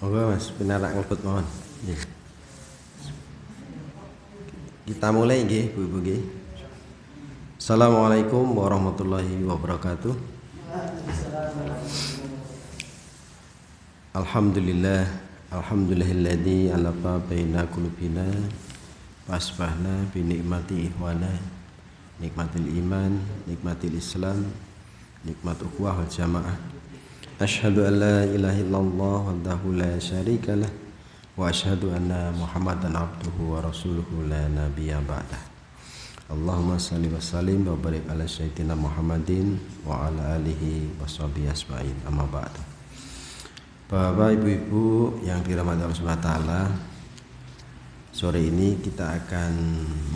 Monggo Mas, pinarak nglebet mawon. Nggih. Kita mulai nggih, Bu-ibu nggih. Assalamualaikum warahmatullahi wabarakatuh. Alhamdulillah, alhamdulillahilladzi alafa baina qulubina wasbahna bi nikmati ihwana, nikmatil iman, nikmatil Islam, nikmat ukhuwah wal jamaah. Asyhadu an la ilaha illallah wahdahu la syarikalah wa asyhadu anna Muhammadan abduhu wa rasuluhu la nabiyya ba'dah. Allahumma shalli wa sallim wa barik ala sayyidina Muhammadin wa ala alihi washabihi asma'in. Amma ba'du. Bapak Ibu-ibu yang dirahmati Allah Subhanahu wa taala, sore ini kita akan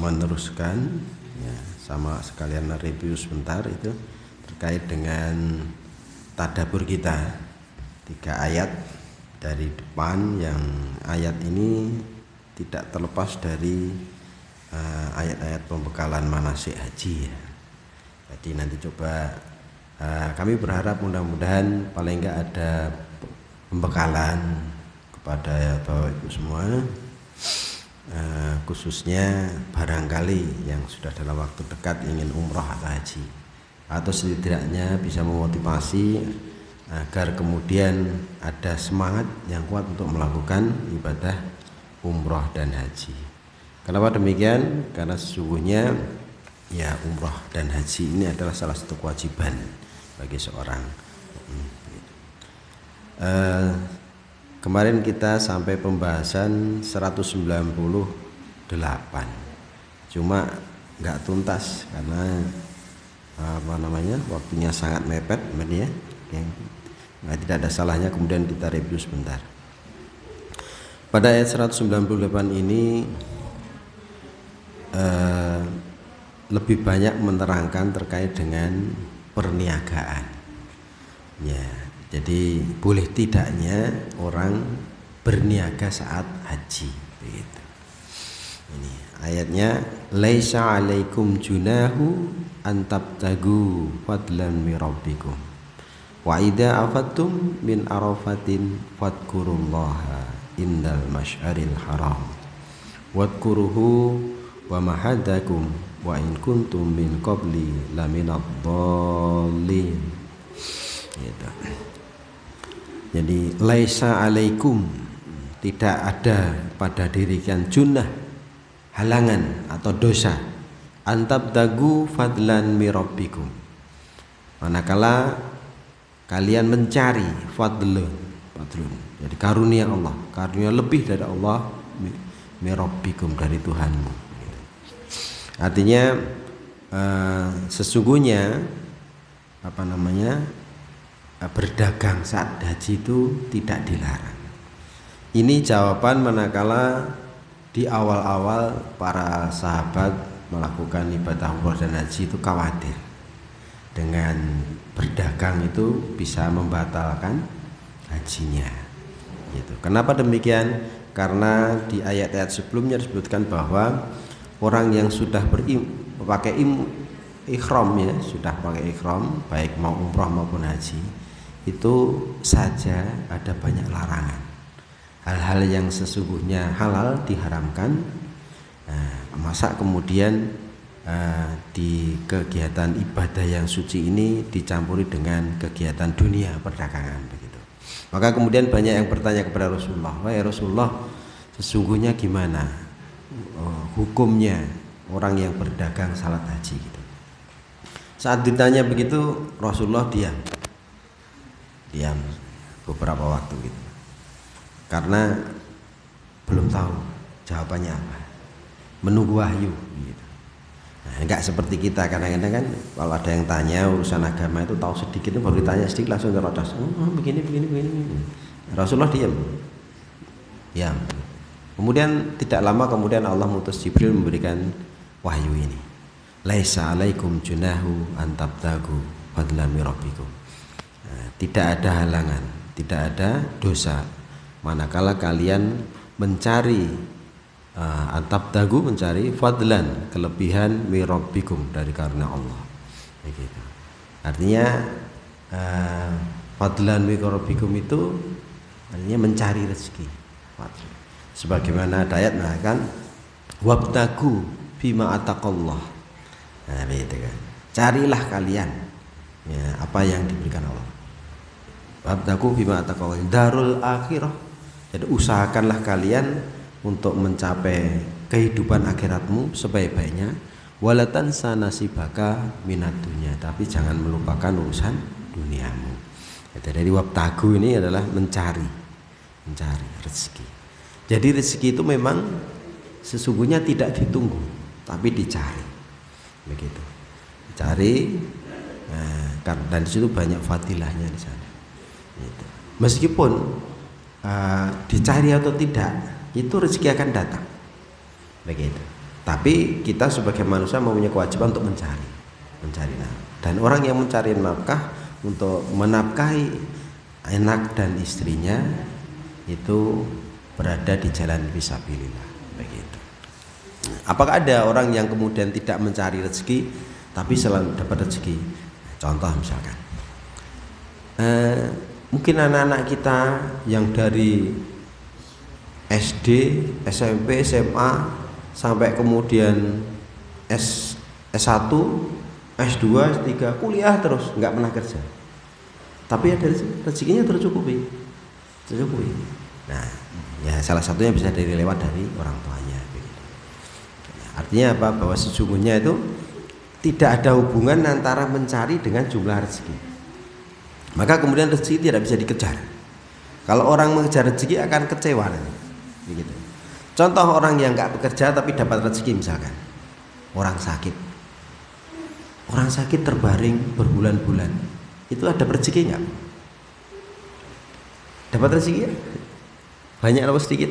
meneruskan ya, sama sekalian review sebentar itu terkait dengan tadabbur kita 3 ayat dari depan, yang ayat ini tidak terlepas dari ayat-ayat pembekalan manasik haji ya. Jadi nanti coba kami berharap mudah-mudahan paling enggak ada pembekalan kepada Bapak Ibu semua, khususnya barangkali yang sudah dalam waktu dekat ingin umroh atau haji, atau setidaknya bisa memotivasi agar kemudian ada semangat yang kuat untuk melakukan ibadah umroh dan haji. Kenapa demikian? Karena sesungguhnya ya umroh dan haji ini adalah salah satu kewajiban bagi seorang. Kemarin kita sampai pembahasan 198, cuma nggak tuntas karena waktunya sangat mepet ya. Tidak ada salahnya kemudian kita review sebentar. Pada ayat 198 ini lebih banyak menerangkan terkait dengan perniagaan ya. Jadi boleh tidaknya orang berniaga saat haji begitu. Ini ayatnya, laisa alaikum junahu antabtagu fadlan min rabbikum wa idza afattum min arafatin fadkurullaha indal masyaril haram wadkuruhu wa mahadakum wa in kuntum min qabli laminad dhallin gitu. Jadi laisa alaikum, tidak ada pada diri kalian junah, halangan atau dosa, antabtagu fadlan min rabbikum, manakala kalian mencari fadlun, jadi karunia Allah, karunia lebih dari Allah, min rabbikum, dari Tuhanmu. Artinya sesungguhnya berdagang saat haji itu tidak dilarang. Ini jawaban manakala di awal-awal para sahabat melakukan ibadah umroh dan haji itu khawatir dengan berdagang itu bisa membatalkan hajinya gitu. Kenapa demikian? Karena di ayat-ayat sebelumnya disebutkan bahwa orang yang sudah pakai ikhram ya, sudah pakai ikhram baik mau umroh maupun haji, itu saja ada banyak larangan. Hal-hal yang sesungguhnya halal diharamkan. Masa kemudian di kegiatan ibadah yang suci ini dicampuri dengan kegiatan dunia perdagangan begitu. Maka kemudian banyak yang bertanya kepada Rasulullah, wahai Rasulullah, sesungguhnya gimana hukumnya orang yang berdagang salat haji gitu. Saat ditanya begitu Rasulullah diam beberapa waktu gitu, karena belum tahu jawabannya apa, menunggu wahyu gitu. Nah, enggak seperti kita kadang-kadang kan kalau ada yang tanya urusan agama itu tahu sedikit itu baru ditanya sedikit langsung terlodos, begini. Rasulullah diam. Kemudian tidak lama kemudian Allah mengutus Jibril memberikan wahyu ini, laisa alaikum junahu antabtagu fadlan min rabbikum. Tidak ada halangan, tidak ada dosa manakala kalian mencari antabtagu, mencari fadlan, kelebihan min rabbikum, dari karunia Allah begitu. Artinya fadlan min rabbikum itu artinya mencari rezeki. Sebagaimana ada ayat kan, wabtagu bima ataqallah. Nah, itu kan. Carilah kalian ya, apa yang diberikan Allah. Wabtagu bima ataqallah darul akhirah. Jadi usahakanlah kalian untuk mencapai kehidupan akhiratmu sebaik-baiknya. Walatan sanasibaka minat dunia, tapi jangan melupakan urusan duniamu. Jadi wabtagu ini adalah mencari rezeki. Jadi rezeki itu memang sesungguhnya tidak ditunggu, tapi dicari. Begitu. Dicari, dan di situ banyak fadilahnya di sana. Gitu. Meskipun dicari atau tidak, itu rezeki akan datang. Begitu. Tapi kita sebagai manusia mempunyai kewajiban untuk mencari nafkah. Dan orang yang mencari nafkah untuk menafkahi anak dan istrinya itu berada di jalan fisabilillah. Begitu. Apakah ada orang yang kemudian tidak mencari rezeki tapi selalu dapat rezeki? Contoh misalkan, mungkin anak-anak kita yang dari SD, SMP, SMA sampai kemudian S1, S2, S3, kuliah terus, nggak pernah kerja. Tapi ada rezekinya tercukupi. Nah, ya salah satunya bisa lewat dari orang tuanya. Artinya apa? Bahwa sesungguhnya itu tidak ada hubungan antara mencari dengan jumlah rezeki. Maka kemudian rezeki tidak bisa dikejar. Kalau orang mengejar rezeki akan kecewa. Begitu. Contoh orang yang nggak bekerja tapi dapat rezeki misalkan, orang sakit terbaring berbulan-bulan, itu ada rezeki nggak? Dapat rezeki ya? Banyak atau sedikit?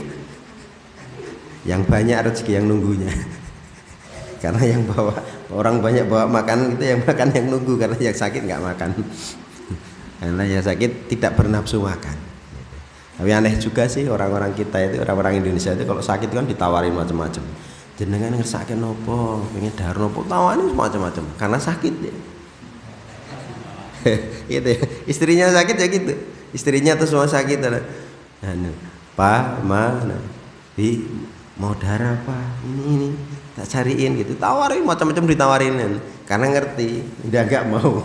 Yang banyak rezeki yang nunggunya. Karena yang bawa orang banyak bawa makanan itu yang makan yang nunggu, karena yang sakit nggak makan. Karena yang sakit tidak bernafsu makan. Tapi aneh juga sih orang-orang kita itu, orang-orang Indonesia itu kalau sakit kan ditawarin macam-macam. Jenengan ngersake nopo, pengen dahar nopo, tawarin macam-macam karena sakit ya. Gitu ya. Istrinya sakit ya gitu. Istrinya tuh semua sakit ada. Pak, mana? Mau darah apa? Ini tak cariin gitu. Tawarin macam-macam ditawarin karena ngerti, dia enggak mau.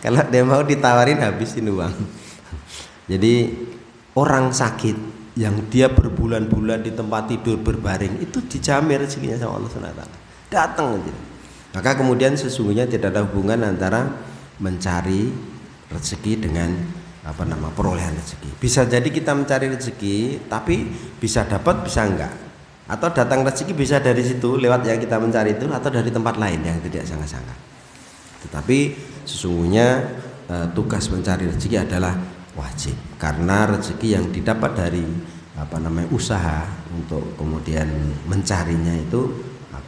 Kalau dia mau ditawarin habisin uang. Jadi orang sakit yang dia berbulan-bulan di tempat tidur berbaring itu dijamin rezekinya sama Allah SWT. Datang aja. Maka kemudian sesungguhnya tidak ada hubungan antara mencari rezeki dengan perolehan rezeki. Bisa jadi kita mencari rezeki tapi bisa dapat bisa enggak. Atau datang rezeki bisa dari situ lewat yang kita mencari itu, atau dari tempat lain yang tidak sangka-sangka. Tetapi sesungguhnya tugas mencari rezeki adalah wajib, karena rezeki yang didapat dari usaha untuk kemudian mencarinya itu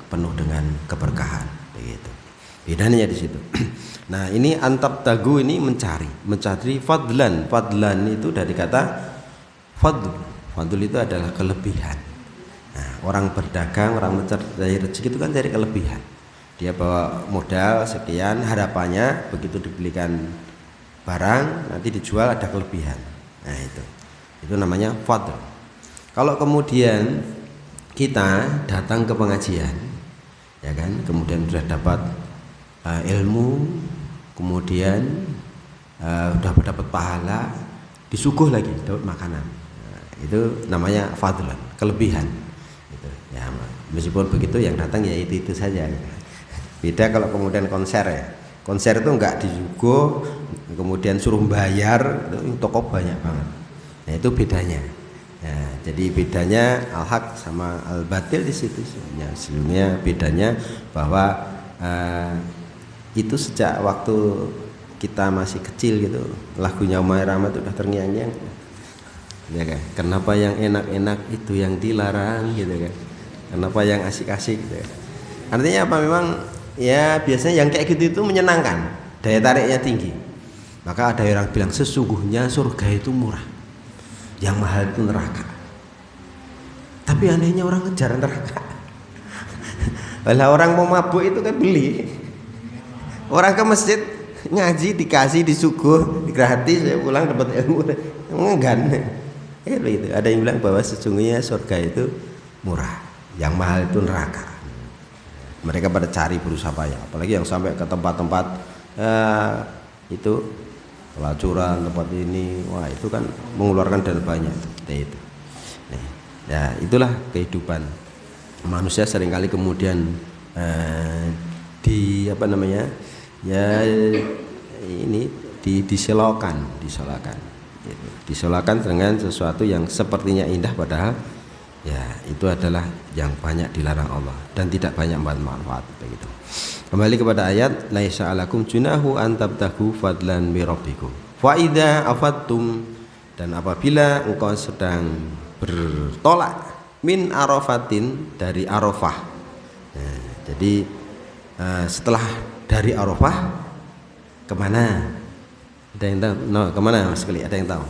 penuh dengan keberkahan. Begitu. Bedanya di situ. Nah, ini antab tagu ini mencari fadlan. Fadlan itu dari kata fadl. Fadl itu adalah kelebihan. Nah, orang berdagang, orang mencari rezeki itu kan cari kelebihan. Dia bawa modal sekian, harapannya begitu dibelikan barang nanti dijual ada kelebihan. Nah, itu namanya fadl. Kalau kemudian kita datang ke pengajian, ya kan, kemudian sudah dapat ilmu, kemudian sudah dapat pahala, disuguh lagi dapat makanan. Nah, itu namanya fadlan, kelebihan. Gitu. Ya, meskipun begitu yang datang ya itu saja. Beda kalau kemudian konser ya. Konser itu enggak disuguh, kemudian suruh bayar, itu toko banyak banget. Nah, itu bedanya. Ya, jadi bedanya al-haq sama al-batil di situ. Ya, sebelumnya bedanya bahwa itu sejak waktu kita masih kecil gitu, lagunya Umar Rahmat udah terngiang-ngiang. Ya kan? Kenapa yang enak-enak itu yang dilarang gitu kan? Kenapa yang asik-asik gitu kan? Artinya apa, memang ya biasanya yang kayak gitu itu menyenangkan, daya tariknya tinggi. Maka ada orang bilang sesungguhnya surga itu murah, yang mahal itu neraka. Tapi anehnya orang ngejar neraka. Kalau orang mau mabuk itu kan beli. Orang ke masjid ngaji dikasih disuguh gratis, saya pulang dapat ilmu enggan. Gitu. Ada yang bilang bahwa sesungguhnya surga itu murah, yang mahal itu neraka. Mereka pada cari berusaha payah, apalagi yang sampai ke tempat-tempat itu pelacuran, tempat ini, wah itu kan mengeluarkan dana banyak itu. Nah, ya itulah kehidupan manusia seringkali kemudian diselokan gitu. Diselokan dengan sesuatu yang sepertinya indah padahal ya itu adalah yang banyak dilarang Allah dan tidak banyak manfaat begitu. Kembali kepada ayat laisa alakum junahu an tabtahu fadlan mi rabbikum fa idza afattum, dan apabila engkau sedang bertolak min arafatin, dari Arafah. Nah, jadi setelah dari Arafah kemana? Ada yang tahu? No, kemana Mas Keli? Ada yang tahu?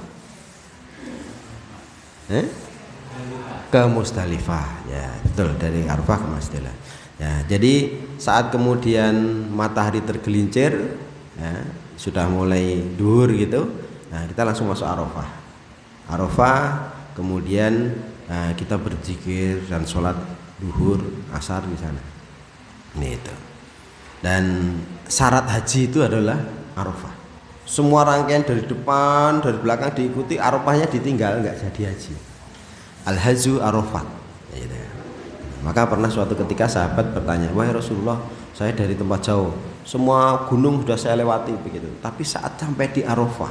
Ke Musdalifah. Ya, betul, dari Arafah ke Musdalifah. Ya, jadi saat kemudian matahari tergelincir, ya, sudah mulai duhur gitu. Nah, kita langsung masuk Arafah. Arafah, kemudian kita berzikir dan sholat duhur, asar di sana. Ini itu. Dan syarat haji itu adalah Arafah. Semua rangkaian dari depan, dari belakang diikuti, Arafahnya ditinggal, nggak jadi haji. Al-Hajju Arafat. Gitu. Maka pernah suatu ketika sahabat bertanya, wahai Rasulullah, saya dari tempat jauh, semua gunung sudah saya lewati begitu, tapi saat sampai di Arafah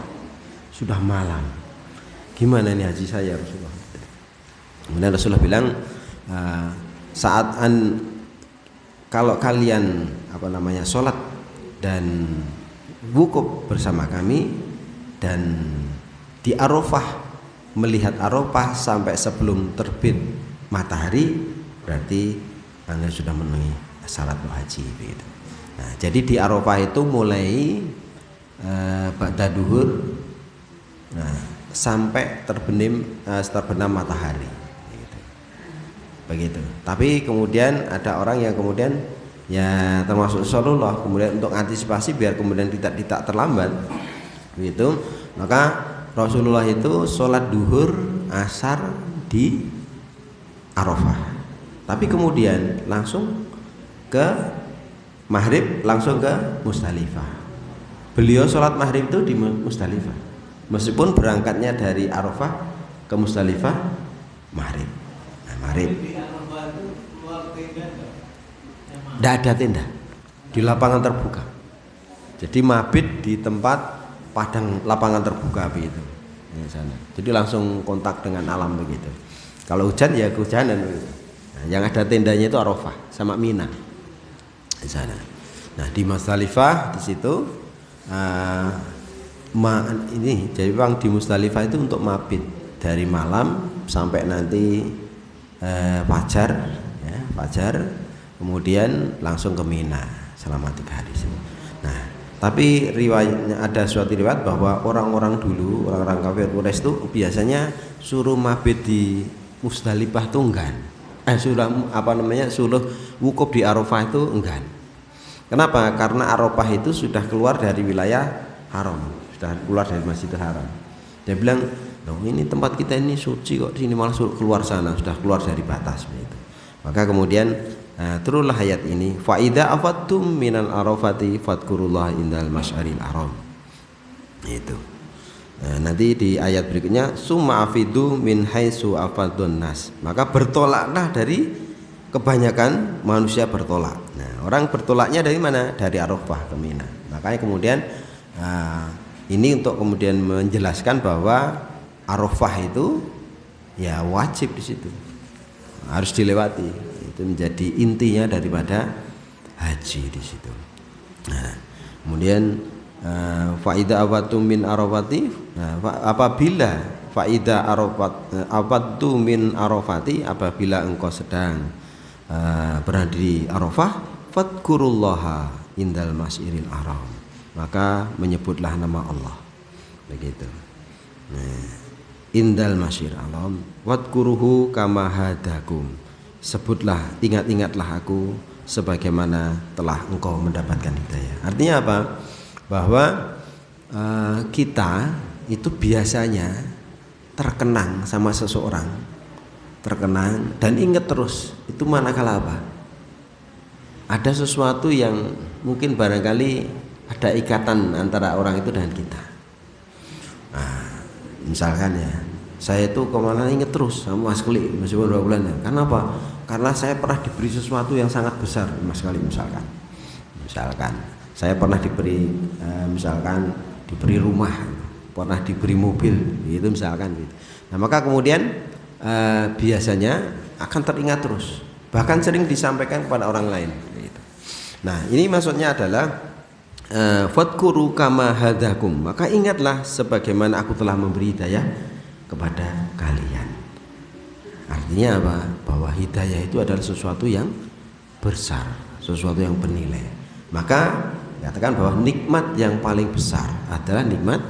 sudah malam. Gimana ini haji saya Rasulullah? Kemudian Rasulullah bilang, kalau kalian sholat dan wukuf bersama kami dan di Arafah melihat Arafah sampai sebelum terbit matahari, berarti Anda sudah memenuhi syarat berhaji begitu. Nah, jadi di Arafah itu mulai ba'da duhur, nah, sampai terbenam matahari begitu. Tapi kemudian ada orang yang kemudian ya termasuk Rasulullah kemudian untuk antisipasi biar kemudian tidak terlambat begitu, maka Rasulullah itu sholat duhur asar di Arafah, tapi kemudian langsung ke maghrib, langsung ke Musdalifah. Beliau sholat maghrib itu di Musdalifah meskipun berangkatnya dari Arafah ke Musdalifah maghrib. Nah, maghrib tidak ada tenda, di lapangan terbuka. Jadi mabit di tempat padang lapangan terbuka begitu di sana. Jadi langsung kontak dengan alam begitu. Kalau hujan ya kehujanan begitu. Nah, yang ada tendanya itu Arafah sama Mina di sana. Nah, di Musdalifah di situ ini jadi bang di Musdalifah itu untuk mabit dari malam sampai nanti fajar, ya, fajar. Kemudian langsung ke Mina selama 3 hari. Nah, tapi riwayatnya ada suatu riwayat bahwa orang-orang dulu, orang-orang kafir Quraisy itu biasanya suruh mabit di Musdalifah itu enggan. Suruh wukuf di Arafah itu enggan. Kenapa? Karena Arafah itu sudah keluar dari wilayah haram, sudah keluar dari Masjidil Haram. Dia bilang, "Loh, ini tempat kita ini suci kok, di sini malah suruh keluar sana, sudah keluar dari batas." Begitu. Maka kemudian turunlah ayat ini, fa idza afattum minal arafati fadhkurullah indal masyaril haram. Itu. Nanti di ayat berikutnya summa afidu min haitsu afadun nas. Maka bertolaklah dari kebanyakan manusia bertolak. Nah, orang bertolaknya dari mana? Dari Arafah ke Mina. Makanya kemudian ini untuk kemudian menjelaskan bahwa Arafah itu ya wajib di situ. Harus dilewati. Itu menjadi intinya daripada haji di situ. Nah, kemudian faida awatum min arafati, nah, apabila faida awatu min arafati, apabila engkau sedang berada di Arafah, fadkurullaha indal mas'iril haram, maka menyebutlah nama Allah begitu. Nah, indal mas'iril haram wadkuruhu kama hadakum, sebutlah, ingat-ingatlah aku sebagaimana telah engkau mendapatkan hidayah. Artinya apa? bahwa kita itu biasanya terkenang sama seseorang, terkenang dan ingat terus itu manakala apa? Ada sesuatu yang mungkin barangkali ada ikatan antara orang itu dengan kita. Nah, misalkan ya, saya itu kemana ingat terus sama Mas Kuli meskipun 2 bulan ya. Karena apa? Karena saya pernah diberi sesuatu yang sangat besar, Mas Kuli misalkan saya pernah diberi misalkan diberi rumah, pernah diberi mobil, gitu misalkan gitu. Nah maka kemudian biasanya akan teringat terus, bahkan sering disampaikan kepada orang lain gitu. Nah ini maksudnya adalah fadkuru kama hadakum, maka ingatlah sebagaimana aku telah memberi hidayah kepada kalian. Artinya apa? Bahwa hidayah itu adalah sesuatu yang besar, sesuatu yang bernilai. Maka katakan bahwa nikmat yang paling besar adalah nikmat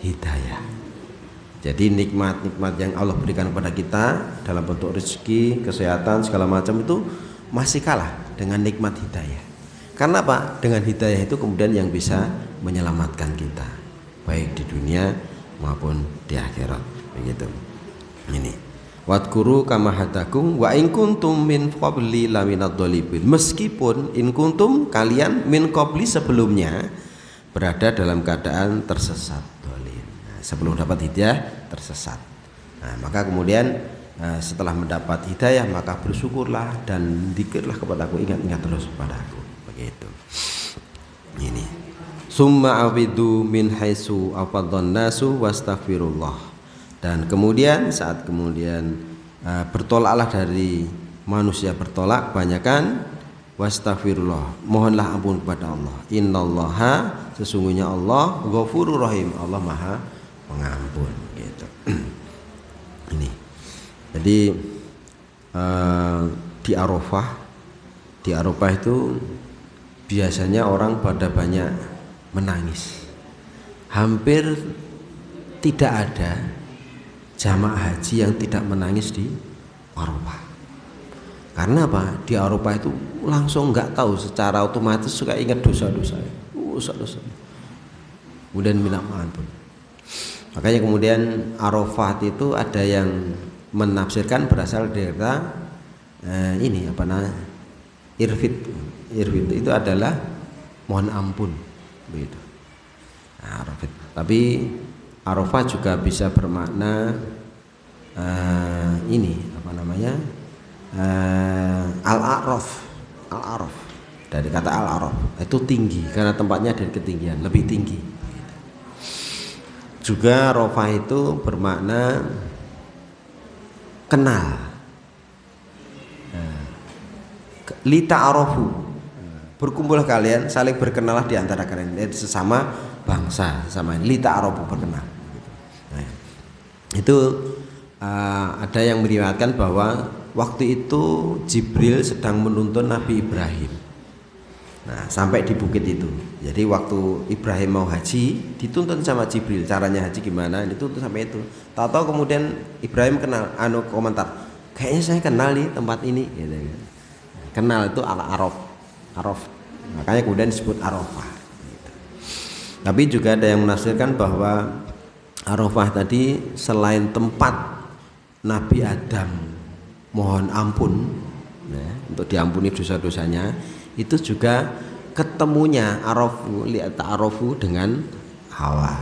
hidayah. Jadi nikmat-nikmat yang Allah berikan kepada kita dalam bentuk rezeki, kesehatan, segala macam itu masih kalah dengan nikmat hidayah. Karena apa? Dengan hidayah itu kemudian yang bisa menyelamatkan kita, baik di dunia maupun di akhirat. Begitu. Ini. Wadkuru kama hadakum wa in kuntum min qabli laminad dhalibin. Meskipun in kuntum kalian min qabli sebelumnya berada dalam keadaan tersesat, dhalin. Nah, sebelum dapat hidayah tersesat. Nah, maka kemudian setelah mendapat hidayah maka bersyukurlah dan dzikirlah kepadaku, ingat-ingat terus kepadaku. Begitu. Ini. Summa awidu min haitsu afadhan nasu wastaghfirullah. Dan kemudian saat kemudian bertolaklah dari manusia bertolak kebanyakan, wastaghfirullah, mohonlah ampun kepada Allah. Innallaha, sesungguhnya Allah Ghafurur Rahim, Allah Maha Pengampun gitu. Ini. Jadi di Arafah itu biasanya orang pada banyak menangis. Hampir tidak ada jamaah haji yang tidak menangis di Arafah. Karena apa? Di Arafah itu langsung nggak tahu secara otomatis suka ingat dosa-dosa, kemudian minta ampun. Makanya kemudian Arafah itu ada yang menafsirkan berasal dari ini apa namanya, irfid itu adalah mohon ampun, begitu. Nah, Arafah. Tapi Arafah juga bisa bermakna ini apa namanya, al-araf dari kata al-araf itu tinggi karena tempatnya dari ketinggian lebih tinggi. Juga Arafah itu bermakna kenal, lita'arafu, berkumpul kalian saling berkenalah di antara kalian, sesama bangsa, sama lita'arafu, berkenal. Nah, itu ada yang meriwayatkan bahwa waktu itu Jibril sedang menuntun Nabi Ibrahim. Nah, sampai di bukit itu. Jadi waktu Ibrahim mau haji dituntun sama Jibril, caranya haji gimana, dituntun sampai itu. Tahu-tahu kemudian Ibrahim kenal, komentar, kayaknya saya kenal nih tempat ini, gitu. Kenal itu al-araf, makanya kemudian disebut Arafah. Gitu. Tapi juga ada yang menafsirkan bahwa Arafah tadi selain tempat Nabi Adam mohon ampun, ya, untuk diampuni dosa-dosanya, itu juga ketemunya ta'arufu dengan Hawa.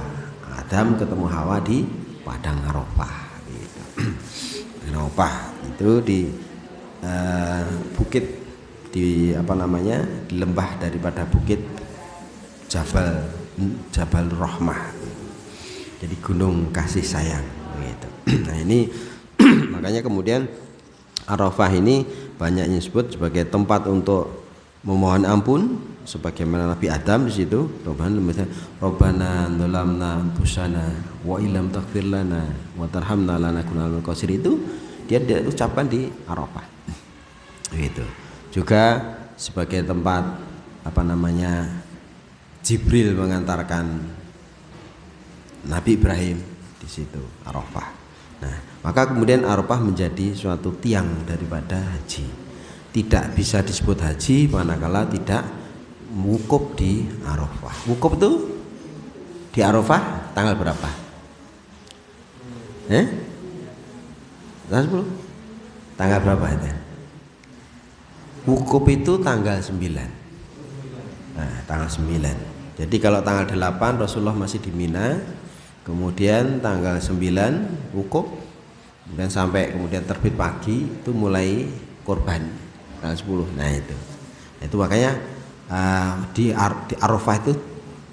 Adam ketemu Hawa di padang Arafah. Gitu. Arafah itu di bukit, di apa namanya, di lembah daripada bukit Jabal Rahmah. Jadi gunung kasih sayang. Gitu. Nah ini makanya kemudian Arafah ini banyak disebut sebagai tempat untuk memohon ampun, sebagaimana Nabi Adam di situ, Rabbana dzalamna anfusana wa illam taghfir lana wa tarhamna lanakunanna minal khasirin, itu dia ucapkan di Arafah. Gitu. Juga sebagai tempat apa namanya, Jibril mengantarkan Nabi Ibrahim di situ, Arafah. Nah, maka kemudian Arafah menjadi suatu tiang daripada haji. Tidak bisa disebut haji manakala tidak wukuf di Arafah. Wukuf itu di Arafah tanggal berapa? Tanggal 10? Tanggal berapa itu? Wukuf itu tanggal 9. Nah, tanggal 9. Jadi kalau tanggal 8 Rasulullah masih di Mina, kemudian tanggal 9 wukuf, kemudian sampai kemudian terbit pagi itu mulai korban tanggal 10. Nah itu makanya di Arafah itu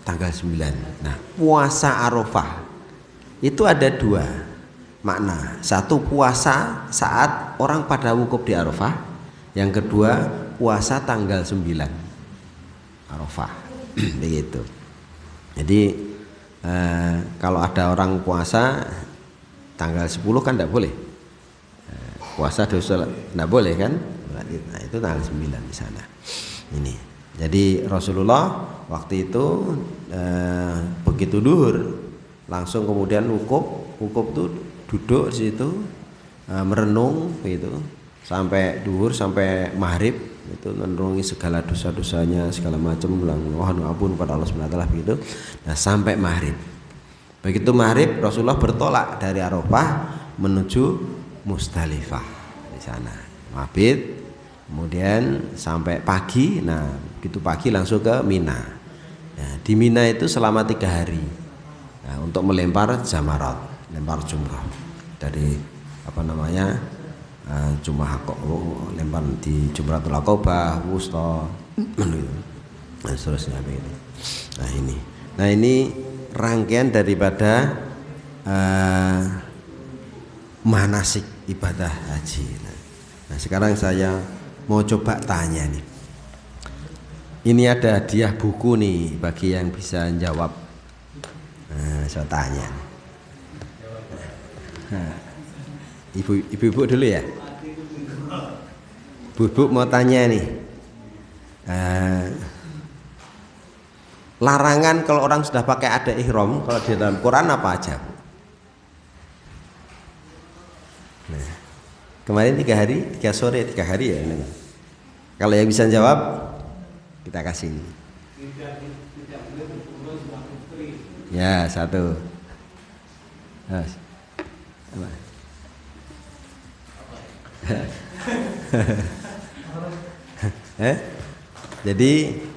tanggal 9. Nah, puasa Arafah itu ada dua makna. Satu, puasa saat orang pada wukuf di Arafah. Yang kedua, puasa tanggal 9 Arafah. Begitu. Jadi kalau ada orang puasa tanggal 10 kan tidak boleh. Puasa dosa tidak boleh kan? Nah, itu tanggal 9 di sana. Ini. Jadi Rasulullah waktu itu begitu duhur langsung kemudian wukuf itu duduk di situ merenung gitu sampai duhur sampai maghrib itu merenungi segala dosa-dosanya segala macam mohon ampun pada Allah Subhanahu wa taala begitu. Nah, sampai maghrib. Begitu maghrib Rasulullah bertolak dari Arafah menuju Musdalifah di sana. Mabit kemudian sampai pagi. Nah, begitu pagi langsung ke Mina. Nah, di Mina itu selama 3 hari. Nah, untuk melempar jamarat, lempar jumrah dari lempar di Jumratul Aqabah, Wusta, nah, seterusnya begitu. Nah ini rangkaian daripada manasik ibadah haji. Nah sekarang saya mau coba tanya nih. Ini ada hadiah buku nih bagi yang bisa jawab. Nah, saya tanya. Nah, ibu-ibu dulu ya. Bu mau tanya nih. Larangan kalau orang sudah pakai ada ihram kalau di dalam Quran apa aja? Nah, kemarin 3 hari, 3 sore, 3 hari ya. Kalau yang bisa jawab kita kasih. Ya, 1. Apa? Jadi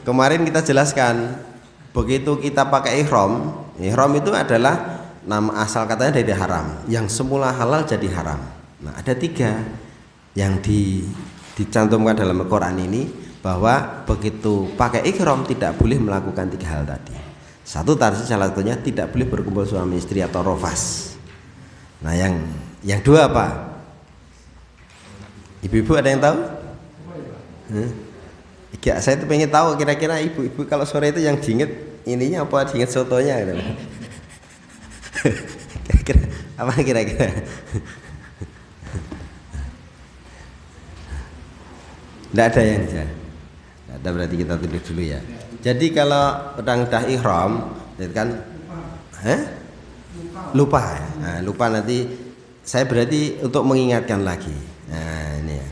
kemarin kita jelaskan begitu kita pakai ihram itu adalah nama asal katanya dari haram, yang semula halal jadi haram. Nah, ada 3 yang dicantumkan dalam Al-Quran ini bahwa begitu pakai ihram tidak boleh melakukan 3 hal tadi. Salah satunya tidak boleh berkumpul suami istri atau rofas. Nah, yang 2 apa? Ibu-ibu ada yang tahu? Saya tuh pengen tahu kira-kira ibu-ibu kalau sore itu yang diinget ininya apa diinget sotonya gitu. Kira-kira apa kira-kira? Tidak ada yang bisa. Tidak ada, berarti kita tulis dulu ya. Jadi kalau pedang dah ihram, kan? Lupa ya. Nah, lupa nanti saya berarti untuk mengingatkan lagi. Nah, ini ya.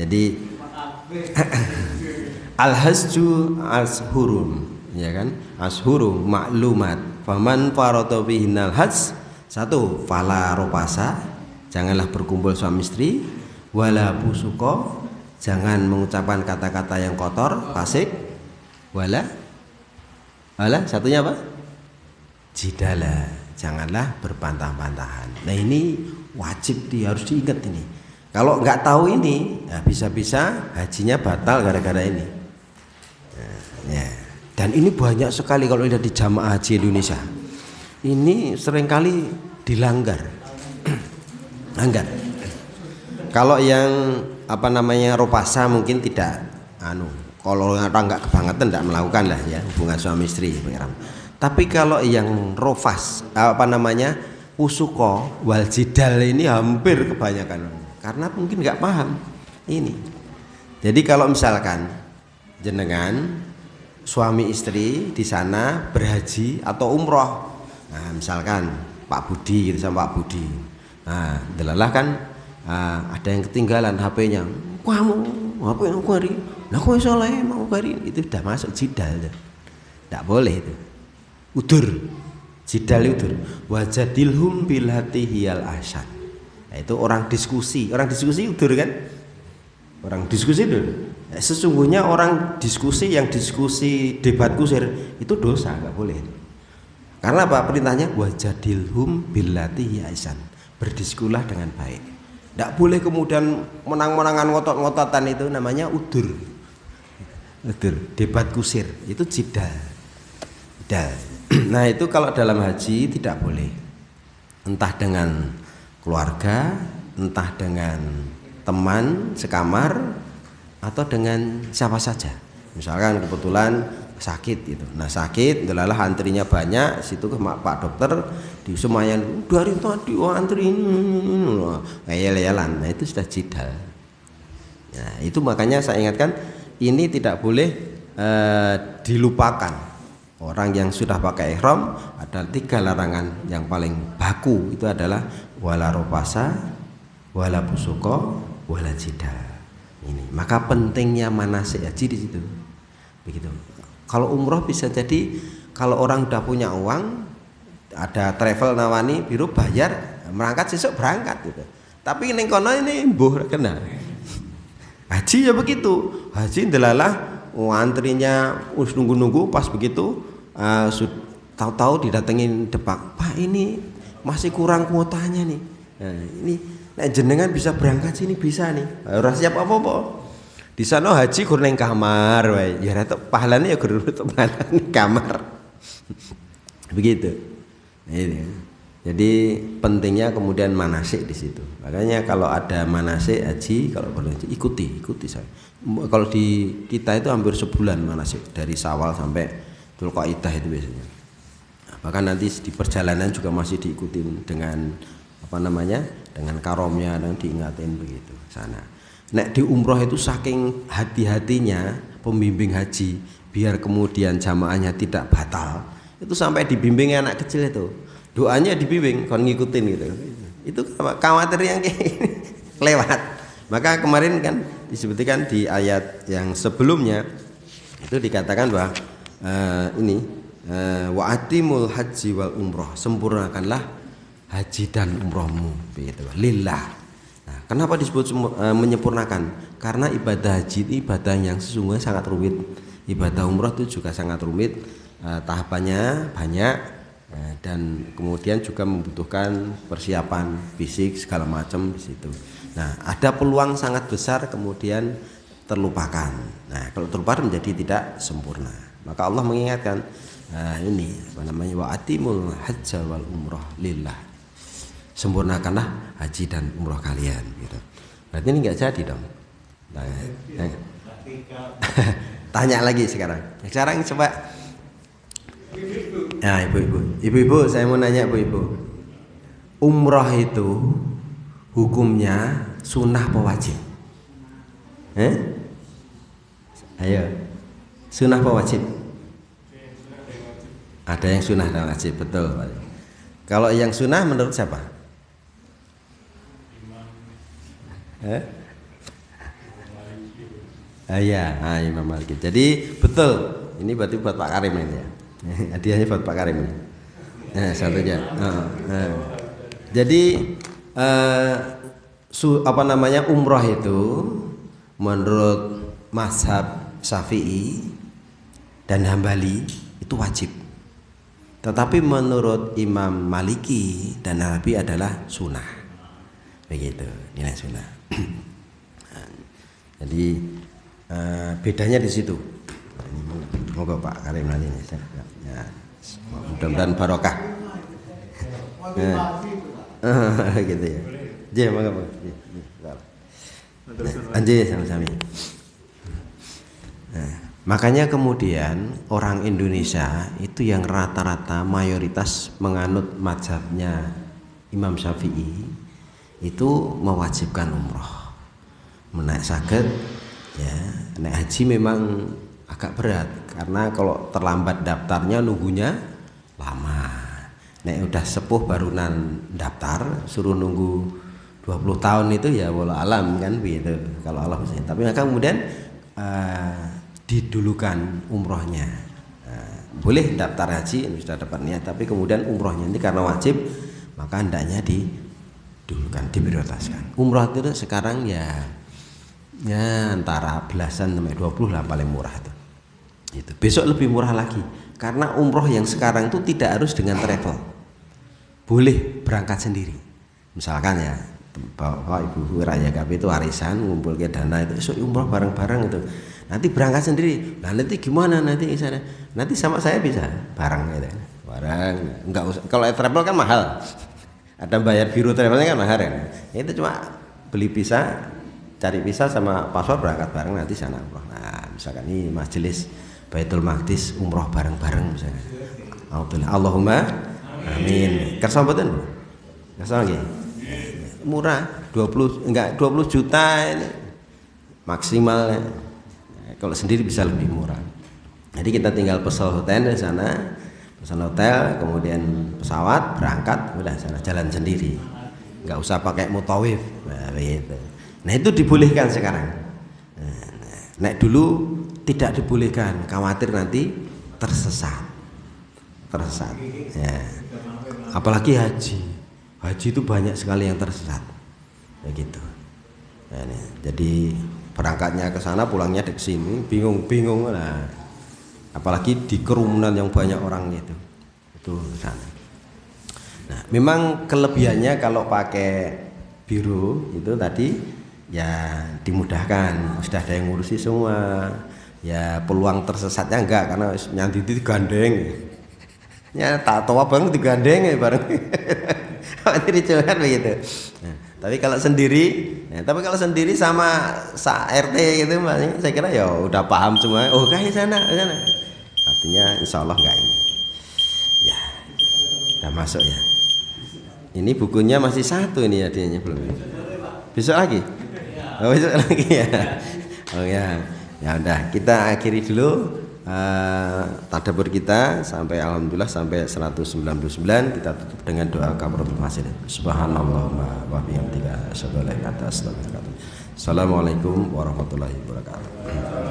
Jadi al-hajju ashurun, ya kan? Ashuru maklumat. Faman farada bihinal hajj, 1 fala ropasa, janganlah berkumpul suami istri, wala busuko, jangan mengucapkan kata-kata yang kotor, fasik, wala satunya apa? Jidala, janganlah berbantah-bantahan. Nah, ini wajib harus diingat ini. Kalau nggak tahu ini, ya bisa-bisa hajinya batal gara-gara ini. Ya. Dan ini banyak sekali kalau lihat di jamaah haji Indonesia. Ini seringkali dilanggar. Langgar. Kalau yang ropasa mungkin tidak kalau orang nggak kebangetan tidak melakukan lah ya hubungan suami istri. Tapi kalau yang rofas usuko wal jidal ini hampir kebanyakan karena mungkin nggak paham ini. Jadi kalau misalkan jenengan suami istri di sana berhaji atau umroh, nah misalkan Pak Budi gitu sama Pak Budi, nah delalah kan ada yang ketinggalan HP-nya, kamu HP aku hari Lah kok iso le mau kari itu sudah masuk jidal. Tidak boleh itu. Udur. Jidal udur. Wajadilhum bilati hiyal ahsan. Nah, itu orang diskusi udur kan? Orang diskusi udur. Nah, sesungguhnya orang diskusi yang diskusi debat kusir itu dosa, nggak boleh. Karena apa perintahnya? Wajadilhum bilati hiyal ahsan. Berdiskulah dengan baik. Tidak boleh kemudian menang-menangan ngotot-ngototan, itu namanya udur. Udur, debat kusir itu jidal. Nah itu kalau dalam haji tidak boleh, entah dengan keluarga, entah dengan teman sekamar, atau dengan siapa saja. Misalkan kebetulan sakit gitu, nah sakit, adalah antrinya banyak, situ ke Pak Dokter di Semayan dari tadi antri ngeyel-yelan, nah itu sudah jidal. Nah itu makanya saya ingatkan, ini tidak boleh dilupakan. Orang yang sudah pakai ihram ada 3 larangan yang paling baku, itu adalah wala rofasa, wala fusuqa, wala jidal. Ini maka pentingnya manasik haji di situ. Begitu. Kalau umroh bisa jadi kalau orang udah punya uang, ada travel nawani biru bayar, berangkat besok berangkat gitu. Tapi ning kono ini mbuh kena. Haji ya begitu. Haji ndelalah antrinya us nunggu-nunggu, pas begitu tahu-tahu didatengin Depak, Pak ini masih kurang kuotanya nih. Nah, ini jenengan bisa berangkat sini bisa nih. Ora siap apa-apa. Di sana haji gur ning kamar wae. Ya retok pahalane ya gur pahalane kamar. Begitu. Ini. Jadi pentingnya kemudian manasik di situ. Makanya kalau ada manasik haji, kalau perlu ikuti saya. Kalau di kita itu hampir sebulan manasik, dari Syawal sampai Dzulqa'dah itu biasanya. Bahkan nanti di perjalanan juga masih diikuti dengan dengan karomnya, dan diingatin begitu sana. Nek di umroh itu saking hati-hatinya pembimbing haji biar kemudian jamaahnya tidak batal, itu sampai dibimbing anak kecil itu, doanya dibimbing kon ngikutin gitu. Itu khawatir yang lewat. Maka kemarin kan disebutkan di ayat yang sebelumnya itu dikatakan bahwa wa atimul haji wal umroh, sempurnakanlah haji dan umrohmu begitu, lillah. Nah, kenapa disebut menyempurnakan? Karena ibadah haji itu ibadah yang sesungguhnya sangat rumit, ibadah umroh itu juga sangat rumit, tahapannya banyak, dan kemudian juga membutuhkan persiapan fisik segala macam di situ. Nah, ada peluang sangat besar kemudian terlupakan. Nah, kalau terlupakan menjadi tidak sempurna. Maka Allah mengingatkan, ini wa atimul hajja wal umroh lillah, sempurnakanlah haji dan umroh kalian gitu. Berarti ini nggak jadi dong. Tanya lagi sekarang coba. Nah, ibu-ibu saya mau nanya ibu-ibu, umroh itu hukumnya sunnah apa wajib? Ayo, sunnah apa wajib? Ada yang sunnah dan wajib, betul. Kalau yang sunnah menurut siapa? Imam Maliki. Jadi betul, ini berarti buat Pak Karim ini ya. Hadiahnya buat Pak Karim ini. Satunya. Jadi umroh itu menurut mazhab Syafi'i dan Hambali itu wajib. Tetapi menurut Imam Maliki dan Hanafi adalah sunnah. Begitu, nilai sunnah. Jadi bedanya di situ. Moga Pak Karim nanti ya, mudah-mudahan barokah. Gitu ya. Jadi moga Pak. Anjir sama-sama. Makanya kemudian orang Indonesia itu yang rata-rata mayoritas menganut mazhabnya Imam Syafi'i itu mewajibkan umroh. Menaik saged ya, naik haji memang agak berat karena kalau terlambat daftarnya nunggunya lama. Nek udah sepuh barunan daftar suruh nunggu 20 tahun itu ya walau alam kan begitu kalau Allah. Tapi maka kemudian didulukan umrohnya. Boleh daftar haji sudah dapat niat, tapi kemudian umrohnya ini karena wajib maka hendaknya didulukan, diprioritaskan. Umroh itu sekarang ya antara belasan sampai 20 lah paling murah itu. Besok lebih murah lagi karena umroh yang sekarang itu tidak harus dengan travel, boleh berangkat sendiri. Misalkan ya bapak ibu raya KP itu arisan ngumpul ke dana itu esok umroh bareng-bareng itu, nanti berangkat sendiri. Nah nanti gimana nanti sana, nanti sama saya bisa bareng gitu, bareng nggak usah. Kalau travel kan mahal, ada bayar biro travelnya kan mahal kan. Itu cuma beli visa, cari visa sama paspor, berangkat bareng nanti sana umroh. Nah misalkan ini majelis Baitul Maqdis umroh bareng-bareng misalkan. Allahumma amin. Kersa mboten? Kersa nggih. Murah 20 juta ini maksimal ya. Kalau sendiri bisa lebih murah. Jadi kita tinggal pesan hotel di sana, pesan hotel, kemudian pesawat berangkat, udah sana jalan sendiri. Nggak usah pakai mutawif. Nah itu dibolehkan sekarang. Nah dulu tidak dibolehkan, khawatir nanti tersesat. Ya. Apalagi haji itu banyak sekali yang tersesat, begitu. Nah, jadi berangkatnya ke sana, pulangnya ke sini, bingung lah. Apalagi di kerumunan yang banyak orang itu sana. Nah, memang kelebihannya kalau pakai biro itu tadi ya dimudahkan, sudah ada yang ngurusi semua. Ya peluang tersesatnya enggak karena nyanti itu digandeng. Ya tak tahu banget digandeng ya bareng. Jadi curhat begitu. Nah, tapi kalau sendiri sama RT gitu saya kira ya udah paham semua. Oh kayak sana. Artinya insya Allah enggak ini. Ya udah masuk ya. Ini bukunya masih satu ini hadiahnya belum. Besok lagi? Oh besok lagi ya. Oh ya. Ya udah kita akhiri dulu tadabbur kita sampai alhamdulillah sampai 199. Kita tutup dengan doa kafaratul majlis. Subhanallahumma wa bihamdika asyhadu an la ilaha illa anta astaghfiruka wa atubu ilaik. Assalamualaikum warahmatullahi wabarakatuh.